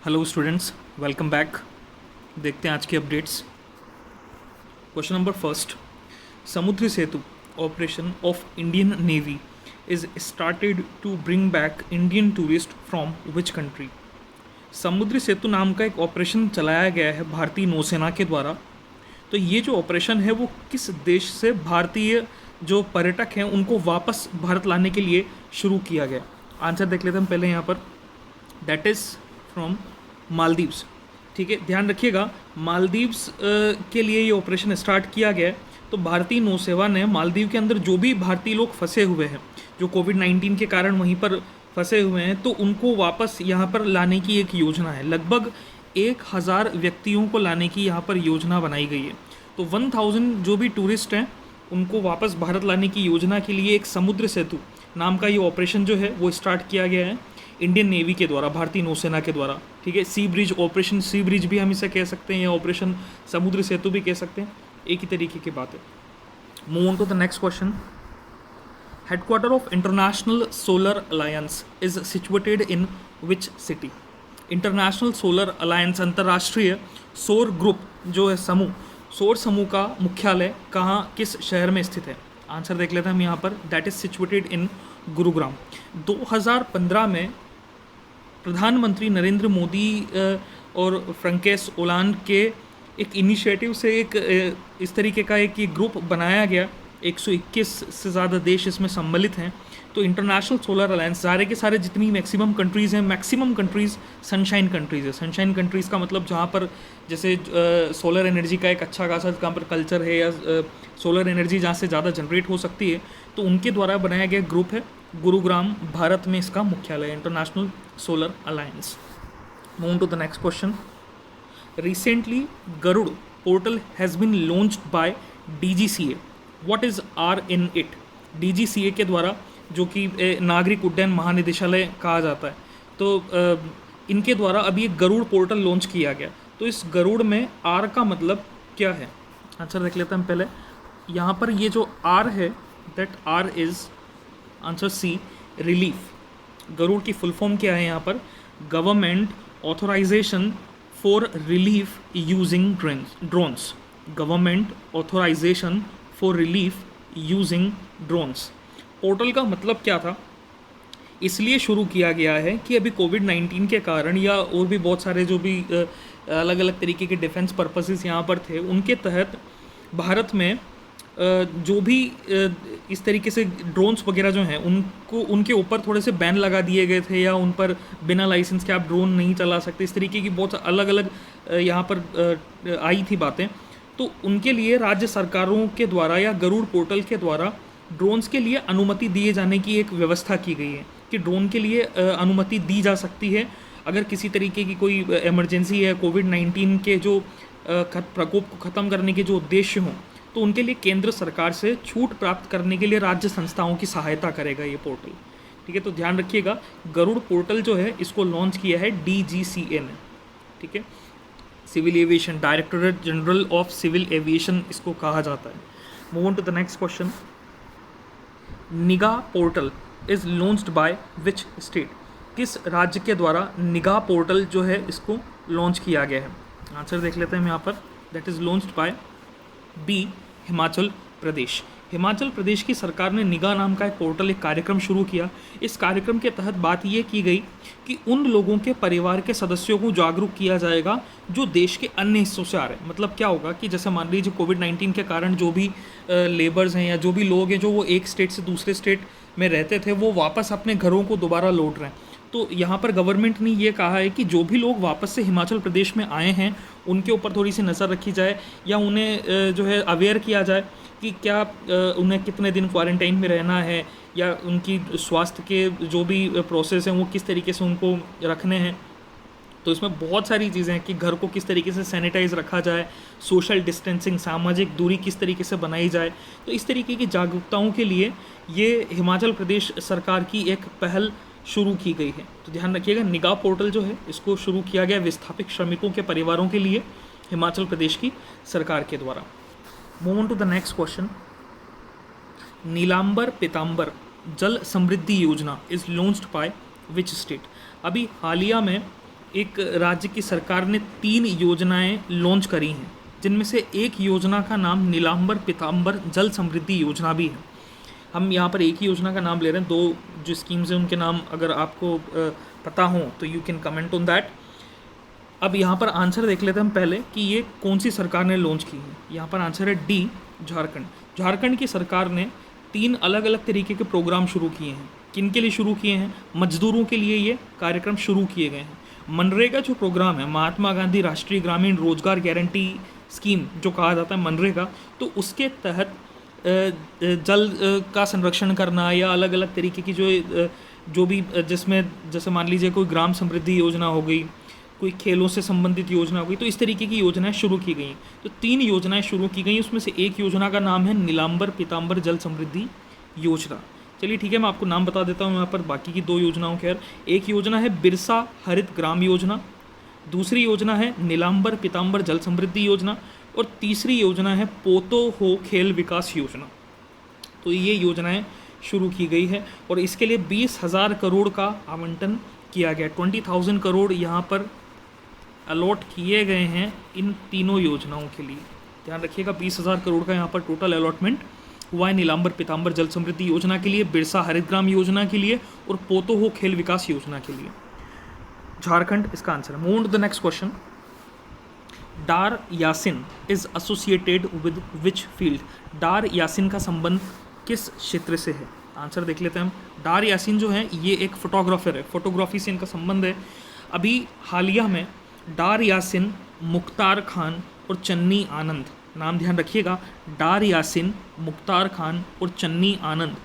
Hello students, welcome back. देखते हैं आज के updates. Question number first, Samudri Setu operation of Indian navy is started to bring back Indian tourist from which country. Samudri Setu नाम का एक operation चलाया गया है भारतीय नौसेना के द्वारा। तो ये जो ऑपरेशन है वो किस देश से भारतीय जो पर्यटक हैं उनको वापस भारत लाने के लिए शुरू किया गया। आंसर देख लेते हैं हम पहले यहाँ पर। That is from Maldives. ठीक है, ध्यान रखिएगा, मालदीव्स के लिए ये ऑपरेशन स्टार्ट किया गया है। तो भारतीय नौसेना ने मालदीव के अंदर जो भी भारतीय लोग फंसे हुए हैं, जो कोविड-19 के कारण वहीं पर फंसे हुए हैं, तो उनको वापस यहाँ पर लाने की एक योजना है। लगभग 1000 व्यक्तियों को लाने की यहाँ पर योजना बनाई गई है। तो 1000 जो भी टूरिस्ट हैं उनको वापस भारत लाने की योजना के लिए एक समुद्र सेतु नाम का ये ऑपरेशन जो है वो स्टार्ट किया गया है इंडियन नेवी के द्वारा, भारतीय नौसेना के द्वारा। ठीक है, सी ब्रिज ऑपरेशन, सी ब्रिज भी हम इसे कह सकते हैं या ऑपरेशन समुद्र सेतु भी कह सकते हैं, एक ही तरीके की बात है। Move on to the next question. Headquarter of International Solar Alliance is situated in which city. International Solar Alliance, अंतर्राष्ट्रीय सौर ग्रुप जो है समूह, सौर समूह का मुख्यालय कहाँ, किस शहर में स्थित है। आंसर देख लेते हैं हम यहाँ पर। दैट इज सिचुएटेड इन गुरुग्राम। 2015 में प्रधानमंत्री नरेंद्र मोदी और फ्रैंकोस ओलांद के एक इनिशिएटिव से एक इस तरीके का एक ये ग्रुप बनाया गया। 121 से ज़्यादा देश इसमें सम्मिलित हैं। तो इंटरनेशनल सोलर अलायंस, सारे के सारे जितनी मैक्सिमम कंट्रीज़ हैं, मैक्सिमम कंट्रीज़ सनशाइन कंट्रीज़ है। सनशाइन कंट्रीज़ का मतलब जहाँ पर जैसे सोलर एनर्जी का एक अच्छा खासा जहाँ पर कल्चर है या सोलर एनर्जी जहाँ से ज़्यादा जनरेट हो सकती है, तो उनके द्वारा बनाया गया ग्रुप है। गुरुग्राम भारत में इसका मुख्यालय, International Solar Alliance. Move to the next question. Recently Garud portal has been launched by DGCA। What is R in it. DGCA के द्वारा, जो कि नागरिक उड्डयन महानिदेशालय कहा जाता है, तो इनके द्वारा अभी एक गरुड़ पोर्टल लॉन्च किया गया। तो इस गरुड़ में आर का मतलब क्या है, आंसर देख लेते हैं हम पहले। यहाँ पर ये जो आर है, that R is answer C, relief. Garud की फुल फॉर्म क्या है यहाँ पर, government authorisation for relief using drones. Government authorisation for relief using drones. Portal का मतलब क्या था, इसलिए शुरू किया गया है कि अभी कोविड-19 के कारण या और भी बहुत सारे जो भी अलग अलग तरीके के डिफेंस पर्पसेस यहाँ पर थे, उनके तहत भारत में जो भी इस तरीके से ड्रोन्स वगैरह जो हैं उनको, उनके ऊपर थोड़े से बैन लगा दिए गए थे, या उन पर बिना लाइसेंस के आप ड्रोन नहीं चला सकते। इस तरीके की बहुत अलग अलग यहाँ पर आई थी बातें। तो उनके लिए राज्य सरकारों के द्वारा या गरुड़ पोर्टल के द्वारा ड्रोन्स के लिए अनुमति दिए जाने की एक व्यवस्था की गई है कि ड्रोन के लिए अनुमति दी जा सकती है अगर किसी तरीके की कोई इमरजेंसी है, कोविड-19 के जो प्रकोप को ख़त्म करने के जो उद्देश्य हों, तो उनके लिए केंद्र सरकार से छूट प्राप्त करने के लिए राज्य संस्थाओं की सहायता करेगा ये पोर्टल। ठीक है, तो ध्यान रखिएगा, गरुड़ पोर्टल जो है इसको लॉन्च किया है DGCA ने। ठीक है, civil aviation, directorate general of civil aviation इसको कहा जाता है। Move on to the next question. Nigah portal is launched by which state. किस राज्य के द्वारा निगाह पोर्टल जो है इसको लॉन्च किया गया है। आंसर देख लेते हैं हम यहाँ पर। That is launched by B, Himachal Pradesh. Himachal Pradesh की सरकार ने निगाह नाम का एक पोर्टल, एक कार्यक्रम शुरू किया। इस कार्यक्रम के तहत बात ये की गई कि उन लोगों के परिवार के सदस्यों को जागरूक किया जाएगा जो देश के अन्य हिस्सों से आ रहे हैं। मतलब क्या होगा कि जैसे मान लीजिए कोविड-19 के कारण जो भी लेबर्स हैं या जो भी लोग हैं जो वो एक स्टेट से दूसरे स्टेट में रहते थे, वो वापस अपने घरों को दोबारा लौट रहे हैं। तो यहाँ पर गवर्नमेंट ने ये कहा है कि जो भी लोग वापस से हिमाचल प्रदेश में आए हैं उनके ऊपर थोड़ी सी नज़र रखी जाए, या उन्हें जो है अवेयर किया जाए कि क्या उन्हें कितने दिन क्वारंटाइन में रहना है, या उनकी स्वास्थ्य के जो भी प्रोसेस हैं वो किस तरीके से उनको रखने हैं। तो इसमें बहुत सारी चीज़ें हैं कि घर को किस तरीके से सैनिटाइज रखा जाए, सोशल डिस्टेंसिंग, सामाजिक दूरी किस तरीके से बनाई जाए। तो इस तरीके की जागरूकताओं के लिए ये हिमाचल प्रदेश सरकार की एक पहल शुरू की गई है। तो ध्यान रखिएगा, निगाह पोर्टल जो है इसको शुरू किया गया विस्थापित श्रमिकों के परिवारों के लिए हिमाचल प्रदेश की सरकार के द्वारा। Move on to the next question. Nilambar Pitambar Jal Samriddhi Yojana is launched by which state. अभी हालिया में एक राज्य की सरकार ने 3 योजनाएं लॉन्च करी हैं, जिनमें से एक योजना का नाम नीलांबर पीतांबर जल समृद्धि योजना भी है। हम यहाँ पर एक ही योजना का नाम ले रहे हैं, 2 जो स्कीम्स हैं उनके नाम अगर आपको पता हो तो you can comment on that. अब यहाँ पर आंसर देख लेते हैं हम पहले कि ये कौन सी सरकार ने लॉन्च की है। यहाँ पर आंसर है डी, झारखंड। झारखंड की सरकार ने 3 अलग अलग तरीके के प्रोग्राम शुरू किए हैं। किन के लिए शुरू किए हैं? मजदूरों के लिए ये कार्यक्रम शुरू किए गए हैं। मनरेगा जो प्रोग्राम है, महात्मा गांधी राष्ट्रीय ग्रामीण रोजगार गारंटी स्कीम जो कहा जाता है मनरेगा, तो उसके तहत जल का संरक्षण करना या अलग अलग तरीके की जो भी जिसमें जैसे मान लीजिए कोई ग्राम समृद्धि योजना हो गई, कोई खेलों से संबंधित योजना हो गई, तो इस तरीके की योजनाएं शुरू की गई। तो 3 योजनाएं शुरू की गई, उसमें से एक योजना का नाम है नीलांबर पीतांबर जल समृद्धि योजना। चलिए ठीक है, मैं आपको नाम बता देता हूँ यहाँ पर बाकी की 2 योजनाओं के। एक योजना है बिरसा हरित ग्राम योजना, दूसरी योजना है नीलांबर पीतांबर जल समृद्धि योजना, और तीसरी योजना है पोतो हो खेल विकास योजना। तो ये योजनाएं शुरू की गई है और इसके लिए 20,000 करोड़ का आवंटन किया गया। 20,000 करोड़ यहाँ पर अलॉट किए गए हैं इन तीनों योजनाओं के लिए। ध्यान रखिएगा, 20,000 करोड़ का यहाँ पर टोटल अलॉटमेंट हुआ है नीलांबर पीतांबर जल समृद्धि योजना के लिए, बिरसा हरित ग्राम योजना के लिए और पोतो हो खेल विकास योजना के लिए। झारखंड इसका आंसर है। Move to the next question. Dar Yasin is associated with which field? Dar Yasin का संबंध किस क्षेत्र से है? आंसर देख लेते हैं हम। डार यासिन जो है ये एक फोटोग्राफर है, फोटोग्राफी से इनका संबंध है। अभी हालिया में डार यासिन, मुख्तार खान और चन्नी आनंद, नाम ध्यान रखिएगा, डार यासिन, मुख्तार खान और चन्नी आनंद,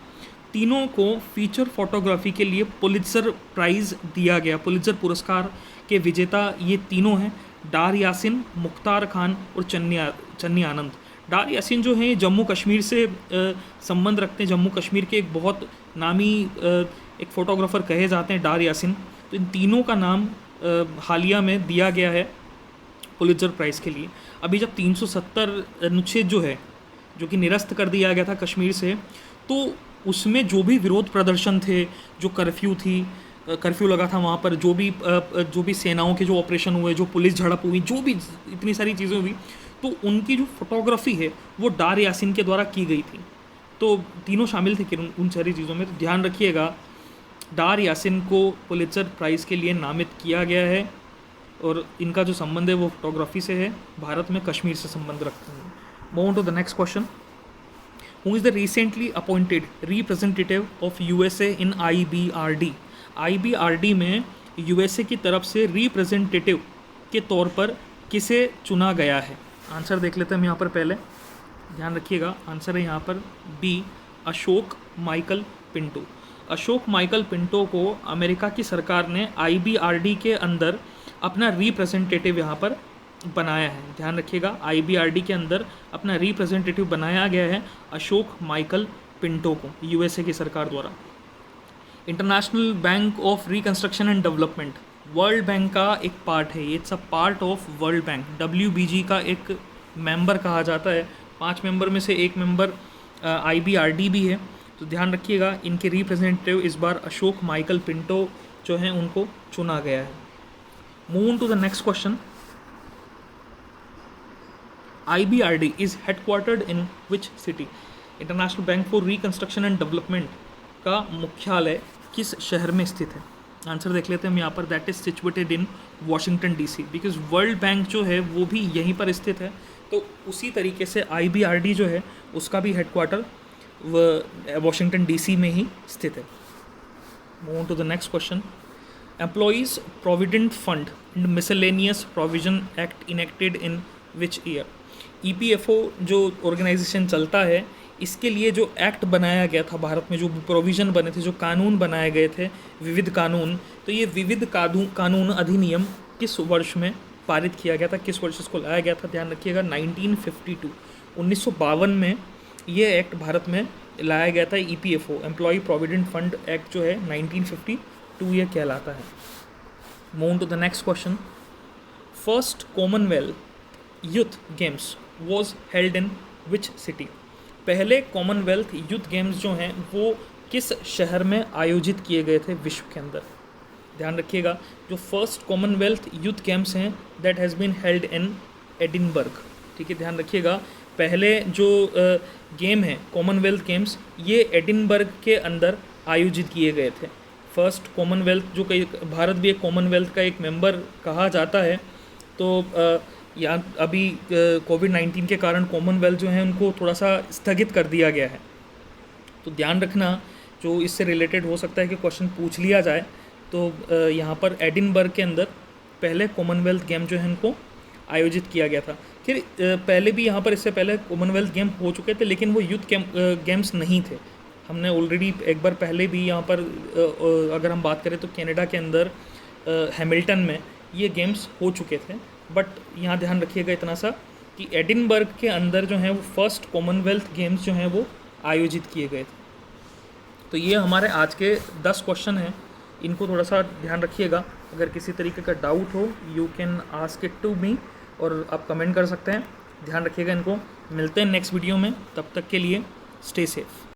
तीनों को फीचर फोटोग्राफी के लिए पुलित्जर प्राइज़ दिया गया। पुलित्जर पुरस्कार के विजेता ये तीनों हैं, डार यासिन, मुख्तार खान और चन्नी आनंद। डार यासिन जो हैं जम्मू कश्मीर से संबंध रखते हैं। जम्मू कश्मीर के एक बहुत नामी एक फ़ोटोग्राफ़र कहे जाते हैं डार यासिन। तो इन तीनों का नाम हालिया में दिया गया है पुलित्जर प्राइज़ के लिए। अभी जब 370 अनुच्छेद जो है, जो कि निरस्त कर दिया गया था कश्मीर से, तो उसमें जो भी विरोध प्रदर्शन थे, जो कर्फ्यू लगा था वहाँ पर, जो भी सेनाओं के जो ऑपरेशन हुए, जो पुलिस झड़प हुई, जो भी इतनी सारी चीज़ें हुई, तो उनकी जो फोटोग्राफी है वो डार यासिन के द्वारा की गई थी। तो तीनों शामिल थे उन सारी चीज़ों में। तो ध्यान रखिएगा, डार यासिन को पुलित्जर प्राइज़ के लिए नामित किया गया है और इनका जो संबंध है वो फोटोग्राफी से है, भारत में कश्मीर से संबंध रखते हैं। Move to the next question. Who is the recently appointed representative of USA in IBRD? IBRD में यूएसए की तरफ से रिप्रेजेंटेटिव के तौर पर किसे चुना गया है? आंसर देख लेते हैं हम यहाँ पर पहले। ध्यान रखिएगा, आंसर है यहाँ पर B, Ashok Michael Pinto. Ashok Michael Pinto को अमेरिका की सरकार ने IBRD के अंदर अपना रिप्रेजेंटेटिव यहाँ पर बनाया है। ध्यान रखिएगा, IBRD के अंदर अपना रिप्रेजेंटेटिव बनाया गया है अशोक माइकल पिंटो को यूएसए की सरकार द्वारा। International bank of reconstruction and development world bank का एक पार्ट है, it's a part of world bank. WBG का एक मेंबर कहा जाता है। 5 मेंबर में से एक मेंबर IBRD भी है। तो ध्यान रखिएगा, इनके रिप्रेजेंटेटिव इस बार अशोक माइकल पिंटो जो हैं उनको चुना गया है। Move to the next question. IBRD is headquartered in which city? International Bank for Reconstruction and Development का मुख्यालय किस शहर में स्थित है? आंसर देख लेते हैं हम यहाँ पर। That is situated in Washington DC, because world bank जो है वो भी यहीं पर स्थित है। तो उसी तरीके से IBRD जो है उसका भी हेडक्वार्टर वॉशिंगटन DC में ही स्थित है। Move to the next question. Employees provident fund and miscellaneous provision act enacted in which year? EPFO जो ऑर्गेनाइजेशन चलता है, इसके लिए जो एक्ट बनाया गया था भारत में, जो प्रोविज़न बने थे, जो कानून बनाए गए थे, विविध कानून, तो ये विविध कानून अधिनियम किस वर्ष में पारित किया गया था, किस वर्ष इसको लाया गया था? ध्यान रखिएगा, 1952, 1952 में ये एक्ट भारत में लाया गया था। EPFO employ provident fund act जो है 1952 ये कहलाता है। Move to the next question. First Commonwealth youth games was held in which city? पहले कॉमनवेल्थ यूथ गेम्स जो हैं वो किस शहर में आयोजित किए गए थे विश्व के अंदर? ध्यान रखिएगा, जो फर्स्ट कॉमनवेल्थ यूथ गेम्स हैं that has been held in Edinburgh. ठीक है, ध्यान रखिएगा, पहले जो गेम है कॉमनवेल्थ गेम्स, ये एडिनबर्ग के अंदर आयोजित किए गए थे। फर्स्ट कॉमनवेल्थ, जो कई भारत भी एक कॉमनवेल्थ का एक मेंबर कहा जाता है, तो यहाँ अभी कोविड-19 के कारण कॉमनवेल्थ जो है उनको थोड़ा सा स्थगित कर दिया गया है। तो ध्यान रखना, जो इससे रिलेटेड हो सकता है कि क्वेश्चन पूछ लिया जाए, तो यहाँ पर एडिनबर्ग के अंदर पहले कॉमनवेल्थ गेम जो है उनको आयोजित किया गया था। फिर पहले भी यहाँ पर इससे पहले कॉमनवेल्थ गेम हो चुके थे, लेकिन वो यूथ गेम्स नहीं थे। हमने ऑलरेडी एक बार पहले भी यहाँ पर अगर हम बात करें तो कनाडा के अंदर हैमिल्टन में ये गेम्स हो चुके थे। बट यहाँ ध्यान रखिएगा इतना सा कि एडिनबर्ग के अंदर जो है वो फर्स्ट कॉमनवेल्थ गेम्स जो हैं वो आयोजित किए गए थे। तो ये हमारे आज के 10 क्वेश्चन हैं, इनको थोड़ा सा ध्यान रखिएगा। अगर किसी तरीके का डाउट हो, you can ask it to me, और आप कमेंट कर सकते हैं। ध्यान रखिएगा इनको। मिलते हैं नेक्स्ट वीडियो में, तब तक के लिए स्टे सेफ।